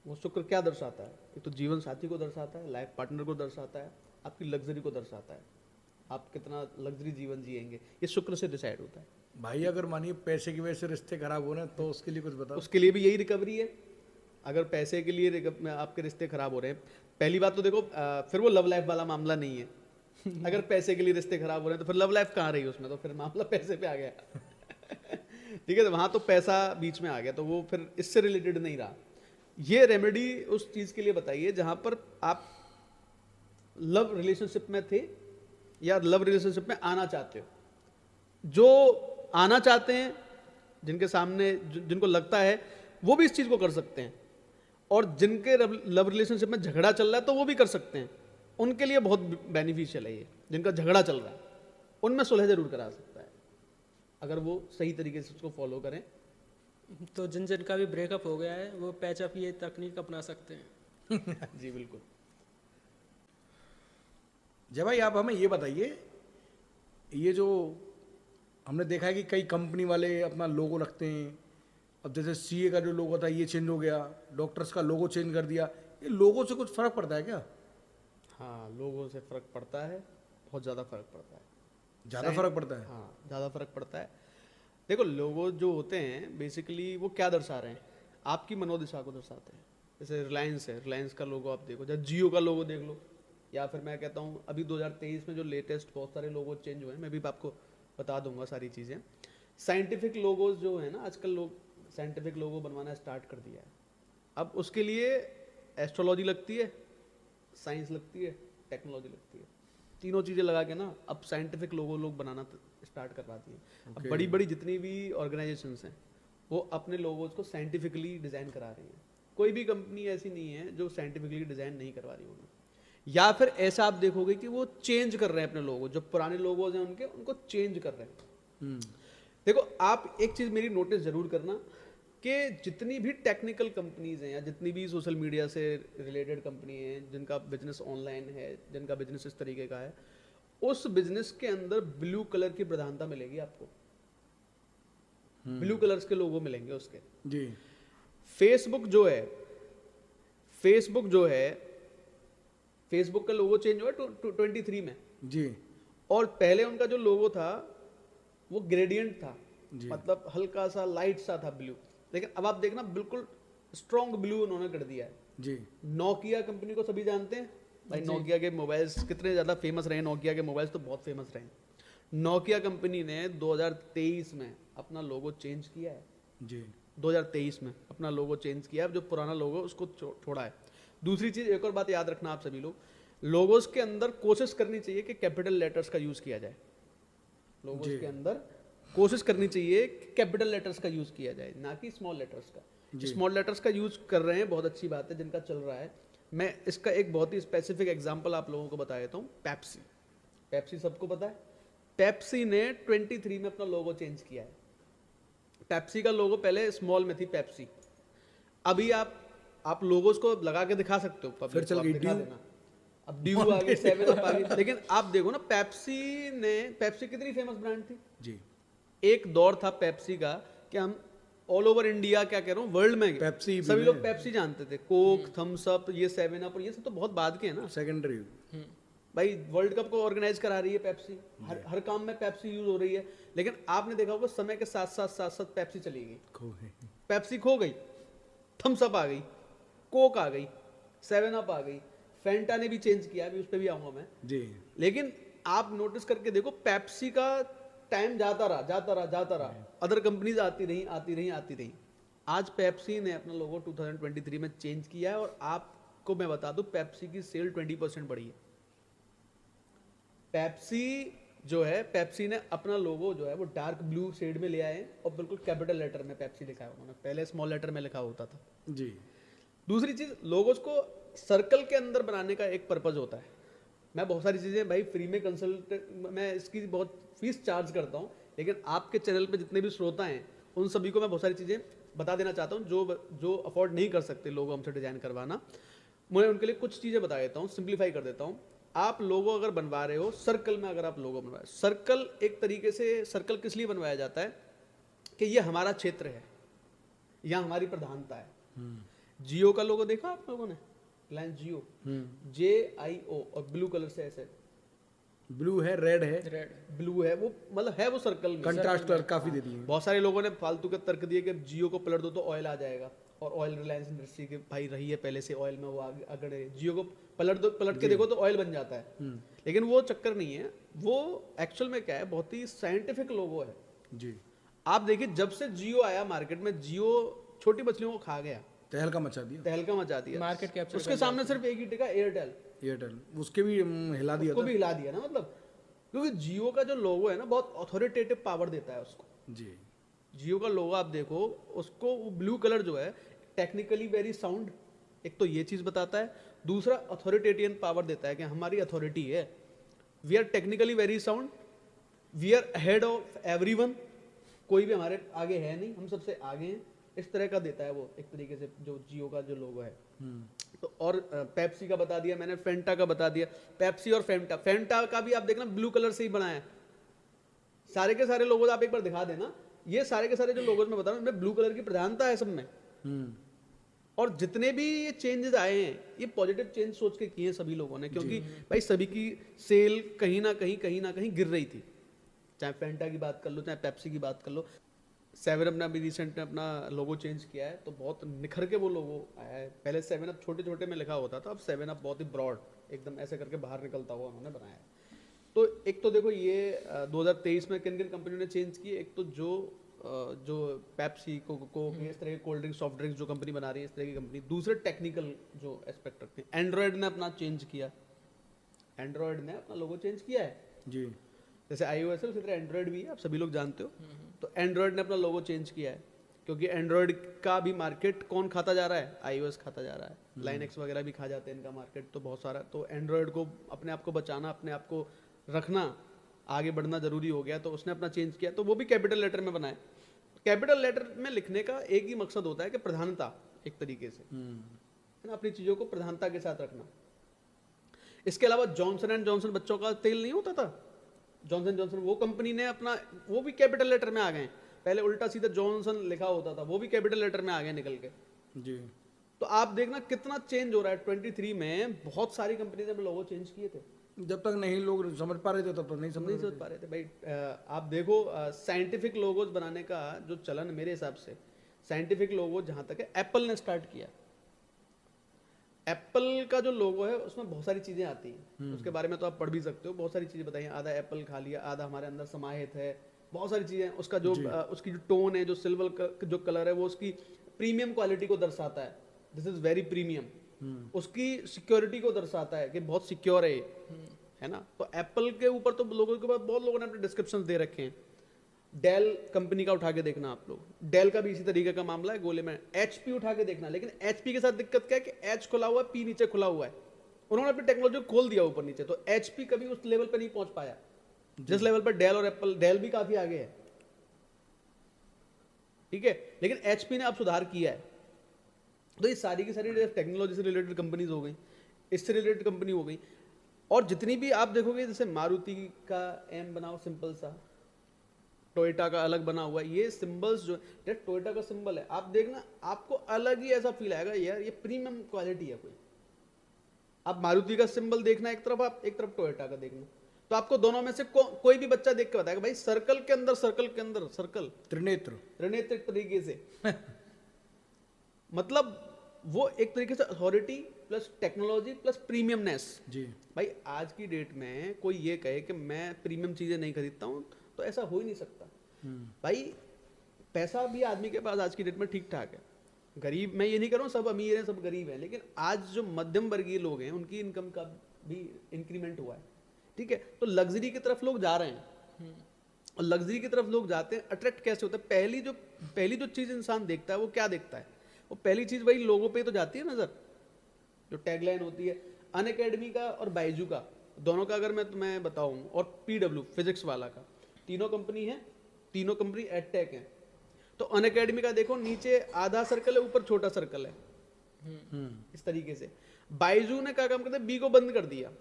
Speaker 1: वो शुक्र क्या दर्शाता है, एक तो जीवन साथी को दर्शाता है, लाइफ पार्टनर को दर्शाता है, आपकी लग्जरी को दर्शाता है, आप कितना लग्जरी जीवन जिएंगे, ये शुक्र से डिसाइड होता है।
Speaker 2: भाई अगर मानिए पैसे की वजह से रिश्ते खराब हो रहे हैं तो उसके लिए कुछ बताओ।
Speaker 1: उसके लिए भी यही रिकवरी है। अगर पैसे के लिए आपके रिश्ते खराब हो रहे हैं, पहली बात तो देखो, फिर वो लव लाइफ वाला मामला नहीं है। अगर पैसे के लिए रिश्ते खराब हो रहे हैं तो फिर लव लाइफ कहाँ रही उसमें, तो फिर मामला पैसे पे आ गया। ठीक है, तो वहाँ तो पैसा बीच में आ गया, तो वो फिर इससे रिलेटेड नहीं रहा। ये रेमेडी उस चीज़ के लिए बताइए जहाँ पर आप लव रिलेशनशिप में थे या लव रिलेशनशिप में आना चाहते हो। जो आना चाहते हैं, जिनके सामने जिनको लगता है, वो भी इस चीज़ को कर सकते हैं। और जिनके लव रिलेशनशिप में झगड़ा चल रहा है तो वो भी कर सकते हैं। उनके लिए बहुत बेनिफिशियल है ये। जिनका झगड़ा चल रहा है उनमें सुलह जरूर करा सकता है, अगर वो सही तरीके से उसको फॉलो करें।
Speaker 3: तो जिनका भी ब्रेकअप हो गया है वो पैचअप ये तकनीक अपना सकते हैं।
Speaker 1: जी बिल्कुल।
Speaker 2: जय भाई आप हमें ये बताइए, ये जो हमने देखा है कि कई कंपनी वाले अपना लोगो रखते हैं। अब जैसे सीए का जो लोगो था ये चेंज हो गया, डॉक्टर्स का लोगो चेंज कर दिया। ये लोगो से कुछ फर्क पड़ता है क्या?
Speaker 1: हाँ, लोगों से फर्क पड़ता है, बहुत ज़्यादा फर्क पड़ता है।
Speaker 2: ज़्यादा फर्क पड़ता है?
Speaker 1: हाँ, ज़्यादा फर्क पड़ता है। देखो, लोगो जो होते हैं बेसिकली वो क्या दर्शा रहे हैं, आपकी मनोदशा को दर्शाते हैं। जैसे रिलायंस है, रिलायंस का लोगो आप देखो, जैसे जियो का लोगो देख लो, या फिर मैं कहता हूँ अभी 2023 में जो लेटेस्ट बहुत सारे लोगो चेंज हुए हैं, मैं भी आपको बता दूंगा सारी चीज़ें। साइंटिफिक लोगोज जो है ना, आजकल लोग साइंटिफिक लोगो बनवाना स्टार्ट कर दिया है। अब उसके लिए एस्ट्रोलॉजी लगती है, साइंस लगती है, टेक्नोलॉजी लगती है, तीनों चीज़ें लगा के ना अब साइंटिफिक लोगो लोग बनाना स्टार्ट करवा दिए। अब बड़ी बड़ी जितनी भी ऑर्गेनाइजेशंस हैं वो अपने लोगोज को साइंटिफिकली डिज़ाइन करा रही हैं। कोई भी कंपनी ऐसी नहीं है जो साइंटिफिकली डिज़ाइन नहीं करवा रही होगी। या फिर ऐसा आप देखोगे कि वो चेंज कर रहे हैं अपने लोगो, जो पुराने लोगोज हैं उनको चेंज कर रहे हैं। देखो, आप एक चीज़ मेरी नोटिस जरूर करना कि जितनी भी टेक्निकल कंपनीज हैं या जितनी भी सोशल मीडिया से रिलेटेड कंपनी हैं, जिनका बिजनेस ऑनलाइन है, जिनका बिजनेस इस तरीके का है, उस बिजनेस के अंदर ब्लू कलर की प्रधानता मिलेगी आपको। ब्लू कलर्स के लोगो मिलेंगे उसके।
Speaker 2: जी।
Speaker 1: फेसबुक जो है, फेसबुक का लोगो चेंज हुआ 23 में
Speaker 2: जी।
Speaker 1: और पहले उनका जो लोगो था वो ग्रेडियंट था,
Speaker 2: जी।
Speaker 1: मतलब हल्का सा लाइट सा था ब्लू, लेकिन अब आप देखना बिल्कुल स्ट्रॉन्ग ब्लू उन्होंने कर दिया है।
Speaker 2: जी।
Speaker 1: नोकिया कंपनी को सभी जानते हैं भाई, नोकिया के मोबाइल्स कितने ज़्यादा फेमस रहे। नोकिया के मोबाइल्स तो बहुत फेमस रहे। नोकिया कंपनी ने 2023 में अपना लोगो चेंज किया है।
Speaker 2: जी।
Speaker 1: 2023 में अपना लोगो चेंज किया है, जो पुराना लोगो उसको छोड़ा है। दूसरी चीज़, एक और बात याद रखना आप सभी लोग, लोगोस के अंदर कोशिश करनी चाहिए कि कैपिटल लेटर्स का यूज़ किया जाए। लोगोस के अंदर कोशिश करनी चाहिए कि कैपिटल लेटर्स का यूज़ किया जाए, ना कि स्मॉल लेटर्स का। स्मॉल लेटर्स का यूज़ कर रहे हैं, बहुत अच्छी बात है, जिनका चल रहा है। मैं इसका एक बहुत ही स्पेसिफिक एग्जांपल आप लोगों को बता देता हूँ। पेप्सी, पेप्सी सबको पता है। पेप्सी ने 23 में अपना लोगो चेंज किया है। पेप्सी का लोगो पहले स्मॉल में थी पेप्सी, अभी आप लोगोस को लगा के दिखा सकते हो,
Speaker 2: फिर चल गई
Speaker 1: दिखा
Speaker 2: ड्यू।
Speaker 1: देना। अब ड्यू आ गई, 7 अप आ गई। लेकिन आप देखो ना, पेप्सी कितनी फेमस ब्रांड थी
Speaker 2: जी।
Speaker 1: एक दौर था पेप्सी का कि हम ऑल ओवर इंडिया, क्या कह रहा हूँ, वर्ल्ड में
Speaker 2: पेप्सी भी
Speaker 1: सभी
Speaker 2: में।
Speaker 1: लोग पेप्सी जानते थे। कोक, थम्स अप, ये 7 अप और ये सब तो बहुत बाद के हैं ना
Speaker 2: सेकेंडरी।
Speaker 1: भाई। वर्ल्ड कप को ऑर्गेनाइज करा रही है पेप्सी, हर काम में पेप्सी यूज हो रही है। लेकिन आपने देखा होगा समय के साथ साथ पेप्सी चली गई,
Speaker 2: खो गए।
Speaker 1: पेप्सी खो गई, थम्स अप आ गई, कोक आ गई, 7 अप आ गई, फेंटा ने भी चेंज किया, अभी उस पर भी आऊंगा मैं
Speaker 2: जी।
Speaker 1: लेकिन आप नोटिस करके देखो, पेप्सी का टाइम जाता रहा, अदर कंपनीज आती रही। आज पेप्सी ने अपना लोगो 2023 में चेंज किया है और आपको मैं बता दूं, पेप्सी की सेल 20% बढ़ी है। पेप्सी जो है, पेप्सी ने अपना लोगो जो है वो डार्क ब्लू शेड में ले आए हैं और बिल्कुल कैपिटल लेटर में पेप्सी लिखा है उन्होंने, पहले स्मॉल लेटर में लिखा होता था।
Speaker 2: जी।
Speaker 1: दूसरी चीज, लोगोस को सर्कल के अंदर बनाने का एक पर्पज होता है। मैं बहुत सारी चीजें भाई फ्री में कंसल्ट, मैं इसकी बहुत फीस चार्ज करता हूँ, लेकिन आपके चैनल पे जितने भी श्रोता हैं उन सभी को मैं बहुत सारी चीजें बता देना चाहता हूँ, जो अफोर्ड नहीं कर सकते लोगो हमसे डिजाइन करवाना। मैं उनके लिए कुछ चीजें बता देता हूँ, सिंप्लीफाई कर देता हूँ। आप लोगो अगर बनवा रहे हो सर्कल में, अगर आप लोगो बनवाए, सर्कल एक तरीके से, सर्कल किस लिए बनवाया जाता है कि ये हमारा क्षेत्र है, यहाँ हमारी प्रधानता है। जियो का लोगो देखा आप लोगों ने, रिलायंस जियो, JIO, और ब्लू कलर से ऐसे,
Speaker 2: ब्लू है, रेड है,
Speaker 1: ब्लू है, वो मतलब है वो सर्कल में,
Speaker 2: कंट्रास्ट कलर काफी दे दिए।
Speaker 1: बहुत सारे लोगों ने फालतू के तर्क दिए कि जियो को पलट दो तो ऑयल आ जाएगा, और ऑयल रिलायंस इंडस्ट्री के भाई रही है पहले से ऑयल में, वो आगे अगड़े, जियो को पलट के देखो तो ऑयल बन जाता है। लेकिन वो चक्कर नहीं है, वो एक्चुअल में क्या है, बहुत ही साइंटिफिक लोगो है
Speaker 2: जी।
Speaker 1: आप देखिए, जब से जियो आया मार्केट में, जियो छोटी मछलियों को खा गया,
Speaker 2: तहलका मचा दिया,
Speaker 1: तहलका मचा दिया,
Speaker 3: मार्केट कैप्चर
Speaker 1: उसके सामने सिर्फ एक ही टिका, एयरटेल,
Speaker 2: एयरटेल, उसके भी हिला दिया
Speaker 1: उसको
Speaker 2: था।
Speaker 1: भी हिला दिया ना, मतलब क्योंकि जियो का जो लोगो है ना, बहुत अथॉरिटेटिव पावर देता है उसको।
Speaker 2: जी।
Speaker 1: जियो का लोगो आप देखो, उसको वो ब्लू कलर जो है टेक्निकली वेरी साउंड, एक तो ये चीज बताता है, दूसरा अथॉरिटेटियन पावर देता है कि हमारी अथॉरिटी है, we are technically very sound, we are ahead of everyone, कोई भी हमारे आगे है नहीं, हम सबसे आगे हैं, इस तरह का देता है वो एक तरीके से जो जियो का जो लोगो है। तो और पेप्सी का बता दिया मैंने, फेंटा का बता दिया, पेप्सी और फेंटा का भी आप देखना ब्लू कलर से ही बनाया है। सारे के सारे लोगों आप एक बार दिखा देना, ये सारे के सारे जो लोगों में बता रहा हूँ, इनमें ब्लू कलर की प्रधानता है सब में। और जितने भी ये चेंजेस आए हैं, ये पॉजिटिव चेंज सोच के किए हैं सभी लोगों ने, क्योंकि भाई सभी की सेल कहीं ना कहीं गिर रही थी। चाहे फेंटा की बात कर लो, चाहे पेप्सी की बात कर लो, 7 अप ने अभी रिसेंट में अपना लोगो चेंज किया है, तो बहुत निखर के वो लोगो आया है। पहले 7 अप छोटे छोटे में लिखा होता था, अब 7 अप बहुत ही ब्रॉड एकदम ऐसे करके बाहर निकलता हुआ उन्होंने बनाया है। तो एक तो देखो ये 2023 में किन किन कंपनियों ने चेंज की, एक तो जो पेप्सी, कोक, इस तरह के कोल्ड ड्रिंक, सॉफ्ट ड्रिंक्स जो कंपनी बना रही है, इस तरह की कंपनी। दूसरे टेक्निकल जो एस्पेक्ट रखते हैं, एंड्रॉयड ने अपना चेंज किया, एंड्रॉयड ने अपना लोगो चेंज किया है
Speaker 2: जी।
Speaker 1: जैसे iOS है उसी तरह एंड्रॉयड भी है, आप सभी लोग जानते हो। तो एंड्रॉयड ने अपना लोगो चेंज किया है, क्योंकि एंड्रॉयड का भी मार्केट कौन खाता जा रहा है, iOS खाता जा रहा है, लाइनक्स वगैरह भी खा जाते हैं इनका मार्केट, तो बहुत सारा। तो एंड्रॉयड को अपने आप को बचाना, अपने आप को रखना, आगे बढ़ना जरूरी हो गया, तो उसने अपना चेंज किया, तो वो भी कैपिटल लेटर में बनाए। कैपिटल लेटर में लिखने का एक ही मकसद होता है कि प्रधानता, एक तरीके से है ना, अपनी चीजों को प्रधानता के साथ रखना। इसके अलावा जॉनसन एंड जॉनसन बच्चों का तेल नहीं होता था, जॉनसन जॉनसन, वो कंपनी ने अपना, वो भी कैपिटल लेटर में आ गए। पहले उल्टा सीधा जॉनसन लिखा होता था, वो भी कैपिटल लेटर में आ गए निकल के।
Speaker 2: जी।
Speaker 1: तो आप देखना कितना चेंज हो रहा है। 23 में बहुत सारी कंपनी ने लोगो चेंज किए थे,
Speaker 2: जब तक नहीं लोग समझ पा रहे थे तब तक नहीं समझ
Speaker 1: समझ पा रहे थे भाई। आप देखो साइंटिफिक लोगोज बनाने का जो चलन, मेरे हिसाब से साइंटिफिक लोगो जहां तक है, एप्पल ने स्टार्ट किया। एप्पल का जो लोगो है उसमें बहुत सारी चीजें आती हैं, उसके बारे में तो आप पढ़ भी सकते हो, बहुत सारी चीजें बताई हैं। आधा एप्पल खा लिया, आधा हमारे अंदर समाहित है, बहुत सारी चीजें। उसका जो उसकी जो टोन है, जो सिल्वर जो कलर है, वो उसकी प्रीमियम क्वालिटी को दर्शाता है, दिस इज वेरी प्रीमियम। उसकी सिक्योरिटी को दर्शाता है कि बहुत सिक्योर है ये, है ना। तो एप्पल के ऊपर तो लोगों के बाद बहुत लोगों ने अपने डिस्क्रिप्शन दे रखे हैं। डेल कंपनी का उठा के देखना आप लोग, डेल का भी इसी तरीके का मामला है गोले में। एचपी उठा के देखना, लेकिन एचपी के साथ दिक्कत क्या है कि एच खुला हुआ है, पी नीचे खुला हुआ है। उन्होंने अपनी टेक्नोलॉजी को खोल दिया ऊपर नीचे, तो एचपी कभी उस लेवल पर नहीं पहुंच पाया जिस लेवल पर डेल और एप्पल, डेल भी काफी आगे है, ठीक है, लेकिन एचपी ने अब सुधार किया है। तो ये सारी की सारी टेक्नोलॉजी से रिलेटेड कंपनीज हो गई, इससे रिलेटेड कंपनी हो गई। और जितनी भी आप देखोगे, जैसे मारुति का एम बनाओ सिंपल सा, टोयोटा का अलग बना हुआ है, ये सिंबल्स जो है, टोयोटा का सिंबल है, आप देखना आपको अलग ही ऐसा फील आएगा, यार ये प्रीमियम क्वालिटी है कोई। आप मारुति का सिंबल देखना एक तरफ, आप एक तरफ टोयोटा का देखना, तो आपको दोनों में से कोई भी बच्चा देख के बताएगा भाई सर्कल के अंदर सर्कल त्रिनेत्र तरीके से मतलब वो एक तरीके से authority plus technology plus premiumness
Speaker 2: जी
Speaker 1: भाई। आज की डेट में कोई ये कहे कि मैं प्रीमियम चीजें नहीं खरीदता हूं, तो ऐसा हो ही नहीं सकता भाई। पैसा भी आदमी के पास आज की डेट में ठीक ठाक है, गरीब, मैं ये नहीं कर रहा हूँ सब अमीर हैं सब गरीब हैं, लेकिन आज जो मध्यम वर्गीय लोग हैं उनकी इनकम का भी इंक्रीमेंट हुआ है, ठीक है। तो लग्जरी की तरफ लोग जा रहे हैं, और लग्जरी की तरफ लोग जाते हैं, अट्रैक्ट कैसे होता है? पहली जो चीज इंसान देखता है वो क्या देखता है? वो पहली चीज वही लोगों पे तो जाती है नजर, जो टैगलाइन होती है। अनअकैडमी का और बायजू का, दोनों का अगर मैं तुम्हें बताऊं, और पीडब्ल्यू फिजिक्स वाला का, तीनों कंपनी है, तीनों कंपनी एडटेक है। तो अनअकैडमी का देखो, नीचे आधा सर्कल है, ऊपर छोटा सर्कल है, इस तरीके से। बायजू ने क्या काम करते, बी को बंद कर दिया,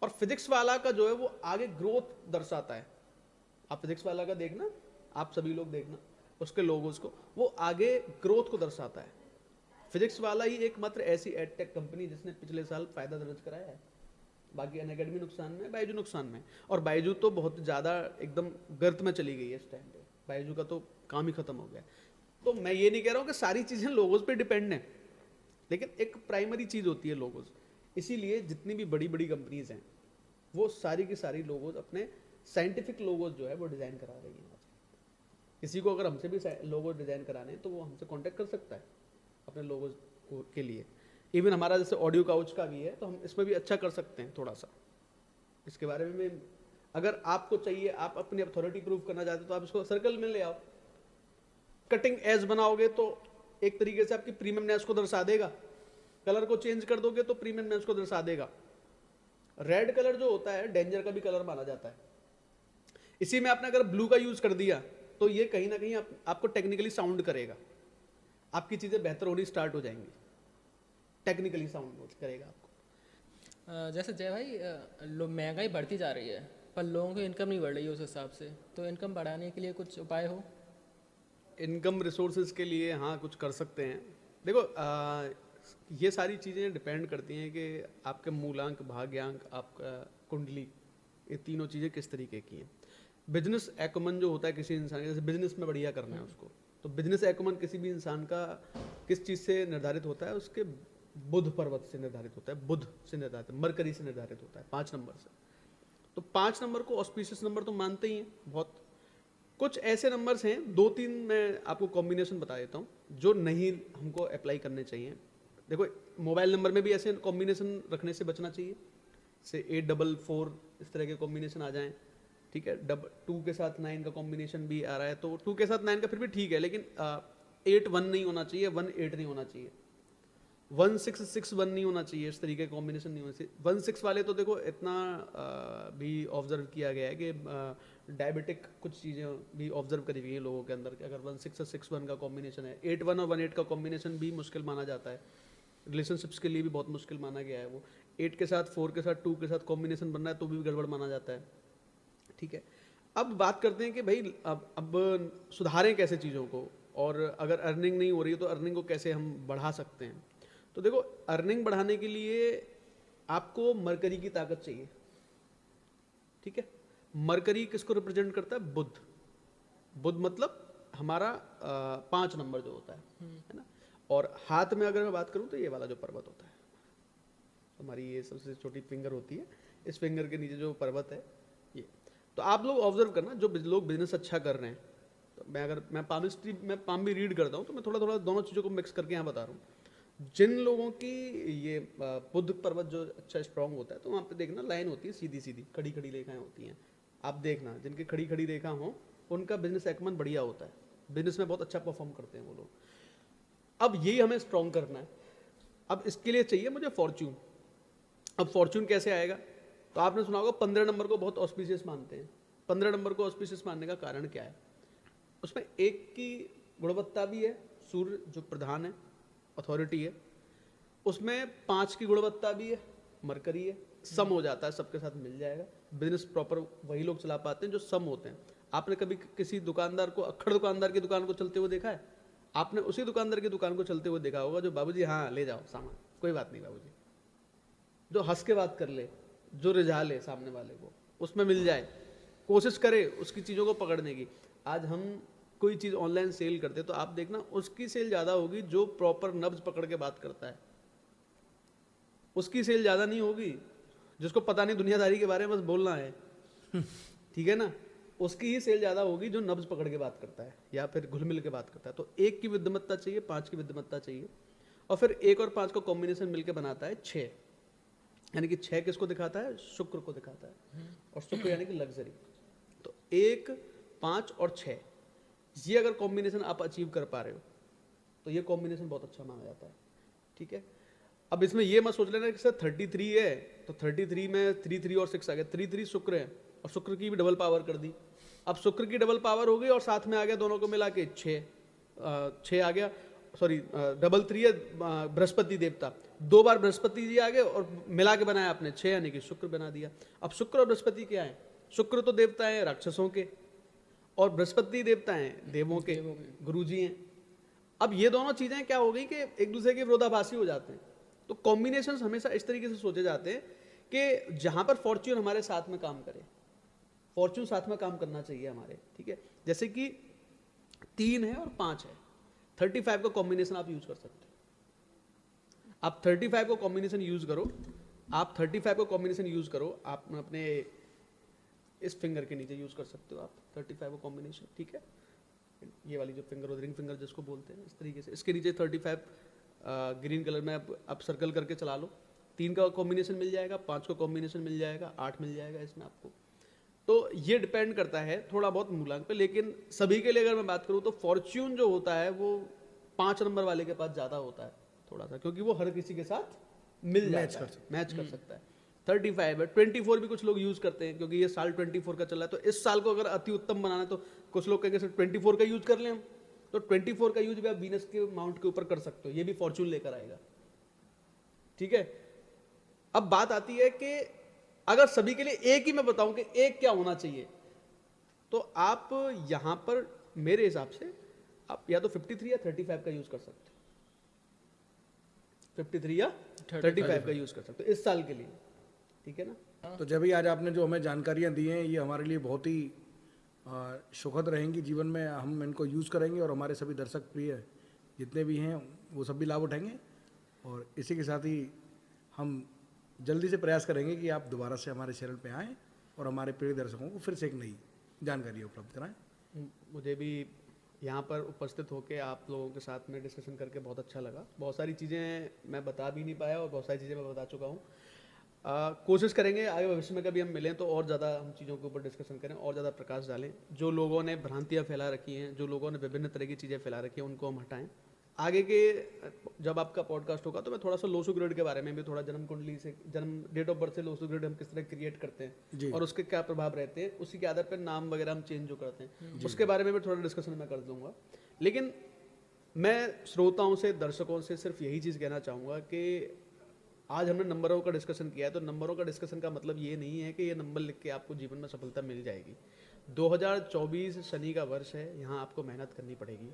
Speaker 1: और फिजिक्स वाला का जो है वो आगे ग्रोथ दर्शाता है। आप फिजिक्स वाला का देखना, आप सभी लोग देखना उसके लोगोस को, वो आगे ग्रोथ को दर्शाता है। फिजिक्स वाला ही एकमात्र ऐसी एडटेक कंपनी जिसने पिछले साल फायदा दर्ज कराया है, बाकी अनअकैडमी नुकसान में, बायजू नुकसान में। और बायजू तो बहुत ज्यादा एकदम गर्त में चली गई है इस टाइम पे, बायजू का तो काम ही खत्म हो गया। तो मैं ये नहीं कह रहा हूँ कि सारी चीजें लोगोस पे डिपेंड है, लेकिन एक प्राइमरी चीज होती है लोगोस। इसीलिए जितनी भी बड़ी बड़ी कंपनीज हैं वो सारी की सारी लोगोस अपने साइंटिफिक लोगोस जो है वो डिजाइन करा रही है। किसी को अगर हमसे भी लोगो डिजाइन कराने हैं तो वो हमसे कांटेक्ट कर सकता है अपने लोगोस के लिए। इवन हमारा जैसे ऑडियो काउच का भी है, तो हम इसमें भी अच्छा कर सकते हैं थोड़ा सा। इसके बारे में अगर आपको चाहिए, आप अपनी अथॉरिटी प्रूव करना चाहते हो, तो आप इसको सर्कल में ले आओ। कटिंग एज बनाओगे तो एक तरीके से आपकी प्रीमियमनेस को दर्शा देगा, कलर को चेंज कर दोगे तो प्रीमियमनेस को दर्शा देगा। रेड कलर जो होता है डेंजर का भी कलर माना जाता है, इसी में आपने अगर ब्लू का यूज कर दिया तो ये कहीं ना कहीं आपको टेक्निकली साउंड करेगा, आपकी चीजें बेहतर होनी स्टार्ट हो जाएंगी, टेक्निकली साउंड करेगा आपको।
Speaker 3: जैसे जय भाई, महंगाई बढ़ती जा रही है पर लोगों की इनकम नहीं बढ़ रही है उस हिसाब से, तो इनकम बढ़ाने के लिए कुछ उपाय हो?
Speaker 1: इनकम रिसोर्सेज के लिए हाँ कुछ कर सकते हैं। देखो ये सारी चीज़ें डिपेंड करती हैं कि आपके मूलांक, भाग्यांक, आपका कुंडली, ये तीनों चीज़ें किस तरीके की हैं। बिजनेस एक्मन जो होता है किसी इंसान का, जैसे बिजनेस में बढ़िया करना है उसको, तो बिजनेस एक्मन किसी भी इंसान का किस चीज़ से निर्धारित होता है? उसके बुध पर्वत से निर्धारित होता है, बुध से निर्धारित, मरकरी से निर्धारित होता है 5 नंबर से। तो 5 नंबर को ऑस्पिशियस नंबर तो मानते ही हैं बहुत। कुछ ऐसे नंबर्स हैं, 2-3 मैं आपको कॉम्बिनेशन बता देता हूँ जो नहीं हमको अप्लाई करने चाहिए। देखो मोबाइल नंबर में भी ऐसे कॉम्बिनेशन रखने से बचना चाहिए, से 844 इस तरह के कॉम्बिनेशन आ जाएं, ठीक है। 2 के साथ 9 का कॉम्बिनेशन भी आ रहा है, तो 2 के साथ 9 का फिर भी ठीक है, लेकिन 8-1 नहीं होना चाहिए, 1-8 नहीं होना चाहिए, 1-6-6-1 नहीं होना चाहिए, इस तरीके का कॉम्बिनेशन नहीं होना चाहिए। 1-6 वाले तो देखो इतना भी ऑब्जर्व किया गया है कि डायबिटिक कुछ चीज़ें भी ऑब्जर्व करी गई हैं लोगों के अंदर कि अगर 1-6 और 6-1 का कॉम्बिनेशन है, 8-1 और 1-8 का कॉम्बिनेशन भी मुश्किल माना जाता है, रिलेशनशिप्स के लिए भी बहुत मुश्किल माना गया है वो। 8 के साथ 4 के साथ 2 के साथ कॉम्बिनेशन बन रहा है तो भी गड़बड़ माना जाता है, ठीक है। अब बात करते हैं कि भाई अब सुधारें कैसे चीज़ों को, और अगर अर्निंग नहीं हो रही है तो अर्निंग को कैसे हम बढ़ा सकते हैं। तो देखो अर्निंग बढ़ाने के लिए आपको मरकरी की ताकत चाहिए, ठीक है। मरकरी किसको रिप्रेजेंट करता है? बुध। बुध मतलब हमारा 5 नंबर जो होता है ना। और हाथ में अगर मैं बात करूं तो ये वाला जो पर्वत होता है, हमारी ये सबसे छोटी फिंगर होती है, इस फिंगर के नीचे जो पर्वत है ये। तो आप लोग ऑब्जर्व करना, जो लोग बिजनेस अच्छा कर रहे हैं, तो मैं पामिस्ट्री में पाम भी रीड करता हूँ, तो मैं थोड़ा थोड़ा दोनों चीज़ों को मिक्स करके यहाँ बता रहा हूँ। जिन लोगों की ये बुध पर्वत जो अच्छा स्ट्रांग होता है, तो वहाँ पे देखना लाइन होती है सीधी सीधी, खड़ी खड़ी रेखाएं होती हैं, आप देखना जिनकी खड़ी खड़ी रेखा हो उनका बिजनेस एक्मन बढ़िया होता है, बिजनेस में बहुत अच्छा परफॉर्म करते हैं वो लोग। अब यही हमें स्ट्रॉन्ग करना है। अब इसके लिए चाहिए मुझे फॉर्च्यून। अब फॉर्च्यून कैसे आएगा? तो आपने सुना होगा 15 नंबर को बहुत ऑस्पिशियस मानते हैं। 15 नंबर को ऑस्पिशियस मानने का कारण क्या है? उसमें एक की गुणवत्ता भी है, सूर्य जो प्रधान है, अथॉरिटी है। उसमें 5 की गुणवत्ता भी है, मरकरी है, सम हो जाता है, सबके साथ मिल जाएगा। बिजनेस प्रॉपर वही लोग चला पाते हैं जो सम होते हैं। आपने कभी किसी दुकानदार को, अक्खड़ दुकानदार की दुकान को चलते हुए देखा है? आपने उसी दुकानदार की दुकान को चलते हुए देखा होगा जो बाबूजी हाँ ले जाओ सामान, कोई बात नहीं बाबूजी, जो हंस के बात कर ले, जो रिझा ले सामने वाले को, उसमें मिल जाए, कोशिश करे उसकी चीज़ों को पकड़ने की। आज हम कोई चीज़ ऑनलाइन सेल करते तो आप देखना उसकी सेल ज़्यादा होगी जो प्रॉपर नब्ज पकड़ के बात करता है, उसकी सेल ज़्यादा नहीं होगी जिसको पता नहीं दुनियादारी के बारे में बस बोलना है, ठीक है ना, उसकी ही सेल ज़्यादा होगी जो नब्ज पकड़ के बात करता है या फिर घुल मिल के बात करता है। तो 1 की विद्यमत्ता चाहिए, 5 की विद्यमत्ता चाहिए, और फिर 1 और 5 का कॉम्बिनेशन मिलकर बनाता है 6। यानी कि 6 किसको दिखाता है? शुक्र को दिखाता है, और शुक्र यानी कि लग्जरी। तो 1, 5 और 6 ये अगर कॉम्बिनेशन आप अचीव कर पा रहे हो तो ये कॉम्बिनेशन बहुत अच्छा माना जाता है, ठीक है। अब इसमें ये मत सोच लेना कि सर 33 है तो 33 में 3 3 और 6 आ गया, 3 3 शुक्र है और शुक्र की भी डबल पावर कर दी। अब शुक्र की डबल पावर हो गई और साथ में आ गया दोनों को मिला के 6 आ गया, सॉरी डबल 3 है बृहस्पति देवता, 2 बार बृहस्पति जी आ गए और मिला के बनाया आपने 6 यानी कि शुक्र बना दिया। अब शुक्र और बृहस्पति क्या है? शुक्र तो देवता है राक्षसों के और बृहस्पति देवता हैं देवों के, गुरुजी हैं। अब ये दोनों चीजें क्या हो गई कि एक दूसरे के विरोधाभासी हो जाते हैं। तो कॉम्बिनेशन हमेशा इस तरीके से सोचे जाते हैं कि जहां पर फॉर्च्यून हमारे साथ में काम करे, फॉर्च्यून साथ में काम करना चाहिए हमारे, ठीक है। जैसे कि 3 है और 5 है, 35 का कॉम्बिनेशन आप यूज कर सकते हो। आप 35 को कॉम्बिनेशन यूज करो, आप 35 को कॉम्बिनेशन यूज करो, आप अपने इस फिंगर के नीचे यूज कर सकते हो आप 35 को कॉम्बिनेशन, ठीक है। ये वाली जो फिंगर रिंग फिंगर जिसको बोलते हैं, इस तरीके से इसके नीचे 35 ग्रीन कलर में आप सर्कल करके चला लो। 3 का कॉम्बिनेशन मिल जाएगा, 5 का कॉम्बिनेशन मिल जाएगा, 8 मिल जाएगा इसमें आपको। तो ये डिपेंड करता है थोड़ा बहुत मूलांक पे, लेकिन सभी के लिए अगर मैं बात करूँ तो फॉर्च्यून जो होता है वो 5 नंबर वाले के पास ज़्यादा होता है थोड़ा सा, क्योंकि वो हर किसी के साथ मिल जाता है, मैच कर सकता है। 35 है, 24 भी कुछ लोग यूज करते हैं क्योंकि ये साल 24 का चल रहा है। तो इस साल को अगर अति उत्तम बनाना है तो कुछ लोग कहेंगे सर 24 का यूज कर लें हम, तो 24 का यूज भी आप वीनस के माउंट के ऊपर कर सकते हो, ये भी फॉर्च्यून लेकर आएगा, ठीक है। अब बात आती है कि अगर सभी के लिए एक ही मैं बताऊं कि एक क्या होना चाहिए, तो आप यहां पर मेरे हिसाब से आप या तो 53 या 35 का यूज कर सकते हो, 53 या 35 का यूज कर सकते हो इस साल के लिए, ठीक है ना।
Speaker 2: तो जब भी आज आपने जो हमें जानकारियां दी हैं ये हमारे लिए बहुत ही सुखद रहेंगी, जीवन में हम इनको यूज़ करेंगे और हमारे सभी दर्शक प्रिय जितने भी हैं वो सब भी लाभ उठाएंगे। और इसी के साथ ही हम जल्दी से प्रयास करेंगे कि आप दोबारा से हमारे चैनल पे आएँ और हमारे प्रिय दर्शकों को फिर से एक नई जानकारी उपलब्ध कराएं।
Speaker 1: मुझे भी यहाँ पर उपस्थित होकर आप लोगों के साथ में डिस्कशन करके बहुत अच्छा लगा। बहुत सारी चीज़ें मैं बता भी नहीं पाया और बहुत सारी चीज़ें मैं बता चुका हूँ। कोशिश करेंगे आगे भविष्य में कभी हम मिलें तो और ज़्यादा हम चीज़ों के ऊपर डिस्कशन करें और ज़्यादा प्रकाश डालें। जो लोगों ने भ्रांतियाँ फैला रखी हैं, जो लोगों ने विभिन्न तरह की चीज़ें फैला रखी हैं, उनको हम हटाएं। आगे के जब आपका पॉडकास्ट होगा तो मैं थोड़ा सा लोसु ग्रेड के बारे में भी, थोड़ा जन्म कुंडली से, जन्म डेट ऑफ बर्थ से लोसु ग्रेड हम किस तरह क्रिएट करते हैं और उसके क्या प्रभाव रहते हैं, उसी के आधार पर नाम वगैरह हम चेंज जो करते हैं उसके बारे में भी थोड़ा डिस्कशन मैं कर दूंगा। लेकिन मैं श्रोताओं से, दर्शकों से सिर्फ यही चीज़ कहना चाहूँगा कि आज हमने नंबरों का डिस्कशन किया है, तो नंबरों का डिस्कशन का मतलब ये नहीं है कि ये नंबर लिख के आपको जीवन में सफलता मिल जाएगी। 2024 शनि का वर्ष है, यहाँ आपको मेहनत करनी पड़ेगी।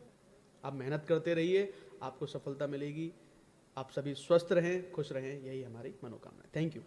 Speaker 1: आप मेहनत करते रहिए, आपको सफलता मिलेगी। आप सभी स्वस्थ रहें, खुश रहें, यही हमारी मनोकामना है। Thank you.